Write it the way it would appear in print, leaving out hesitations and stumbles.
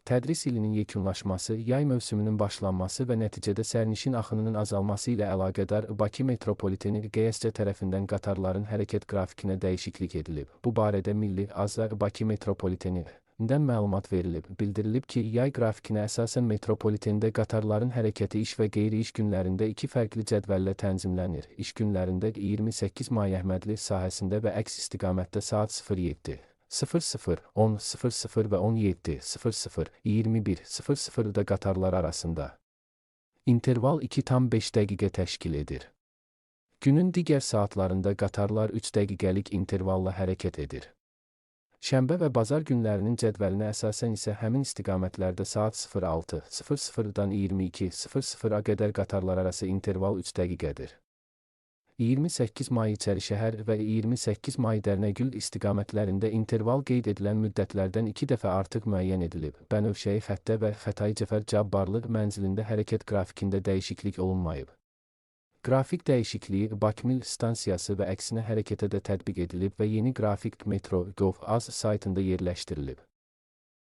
Tədris ilinin yekunlaşması, yay mövsümünün başlanması və nəticədə sərnişin axınının azalması ilə əlaqədar Bakı metropoliteni QSC tərəfindən qatarların hərəkət qrafikinə dəyişiklik edilib. Bu barədə Milli Azər Bakı metropolitenindən məlumat verilib. Bildirilib ki, yay grafikinə əsasən metropolitende qatarların hərəkəti iş və qeyri-iş günlərində iki fərqli cədvəllə tənzimlənir. İş günlərində 28 may Əhmədli sahəsində və əks istiqamətdə saat 07:00, 00, 10, 00 və 17, 00, 21, 00-da qatarlar arasında interval 2,5 dəqiqə təşkil edir. Günün digər saatlarında qatarlar 3 dəqiqəlik intervalla hərəkət edir. Şənbə və bazar günlərinin cədvəlinə əsasən isə həmin istiqamətlərdə saat 06:00-dan 22:00-a qədər qatarlar arası interval 3 dəqiqədir. 28 may İçərişəhər və 28 may Dərnəgül istiqamətlərində interval qeyd edilən müddətlərdən 2 dəfə artıq müəyyən edilib. Bənövşəyi xəttə və Xətai Cəfər Cabbarlı mənzilində hərəkət qrafikində dəyişiklik olunmayıb. Qrafik dəyişikliyi Bakmil stansiyası və əksinə hərəkətə də tətbiq edilib və yeni qrafik Metro.gov.az saytında yerləşdirilib.